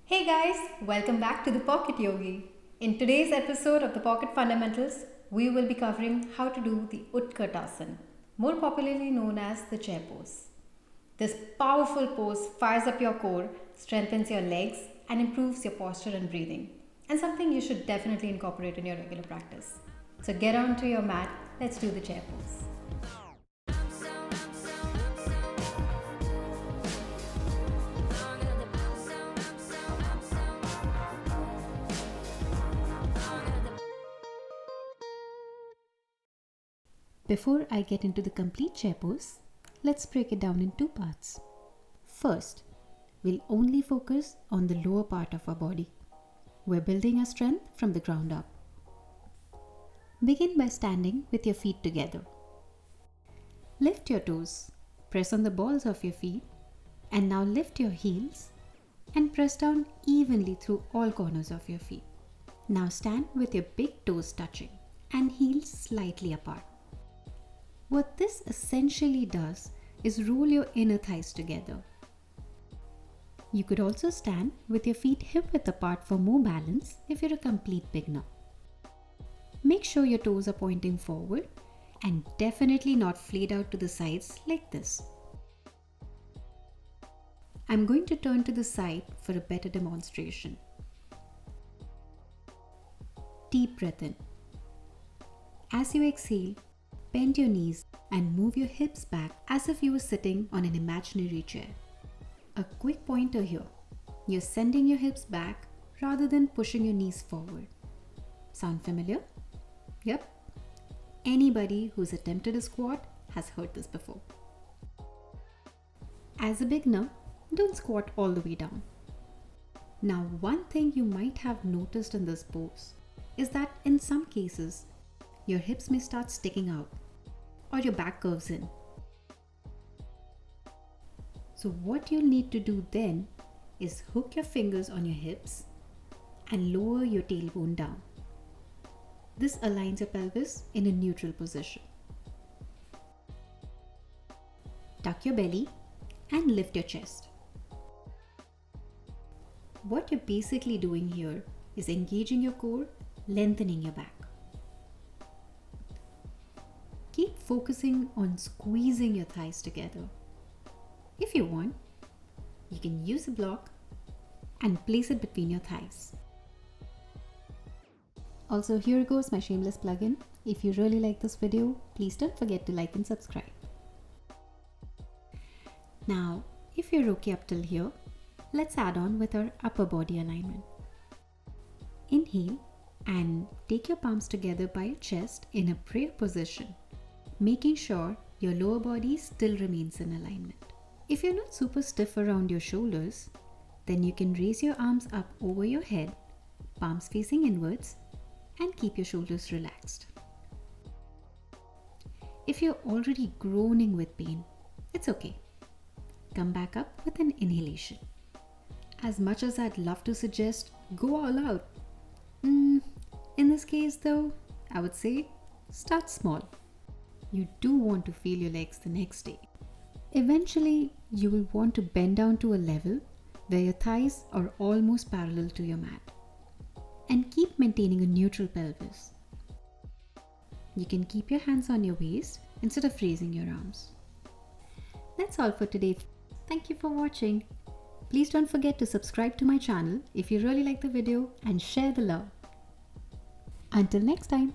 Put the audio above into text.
Hey guys, welcome back to the Pocket Yogi. In today's episode of the Pocket Fundamentals, we will be covering how to do the Utkatasana, more popularly known as the chair pose. This powerful pose fires up your core, strengthens your legs, and improves your posture and breathing, and something you should definitely incorporate in your regular practice. So get onto your mat, let's do the chair pose. Before I get into the complete chair pose, let's break it down in two parts. First, we'll only focus on the lower part of our body. We're building our strength from the ground up. Begin by standing with your feet together. Lift your toes, press on the balls of your feet, and now lift your heels and press down evenly through all corners of your feet. Now stand with your big toes touching and heels slightly apart. What this essentially does is roll your inner thighs together. You could also stand with your feet hip-width apart for more balance if you're a complete beginner. Make sure your toes are pointing forward and definitely not flayed out to the sides like this. I'm going to turn to the side for a better demonstration. Deep breath in. As you exhale, bend your knees and move your hips back as if you were sitting on an imaginary chair. A quick pointer here. You're sending your hips back rather than pushing your knees forward. Sound familiar? Yep. Anybody who's attempted a squat has heard this before. As a beginner, don't squat all the way down. Now, one thing you might have noticed in this pose is that in some cases, your hips may start sticking out or your back curves in. So what you'll need to do then is hook your fingers on your hips and lower your tailbone down. This aligns your pelvis in a neutral position. Tuck your belly and lift your chest. What you're basically doing here is engaging your core, lengthening your back. Keep focusing on squeezing your thighs together. If you want, you can use a block and place it between your thighs. Also, here goes my shameless plug-in. If you really like this video, please don't forget to like and subscribe. Now, if you're okay up till here, let's add on with our upper body alignment. Inhale and take your palms together by your chest in a prayer position, making sure your lower body still remains in alignment. If you're not super stiff around your shoulders, then you can raise your arms up over your head, palms facing inwards, and keep your shoulders relaxed. If you're already groaning with pain, it's okay. Come back up with an inhalation. As much as I'd love to suggest go all out, in this case though, I would say start small. You do want to feel your legs the next day. Eventually, you will want to bend down to a level where your thighs are almost parallel to your mat. And keep maintaining a neutral pelvis. You can keep your hands on your waist instead of raising your arms. That's all for today. Thank you for watching. Please don't forget to subscribe to my channel if you really like the video and share the love. Until next time.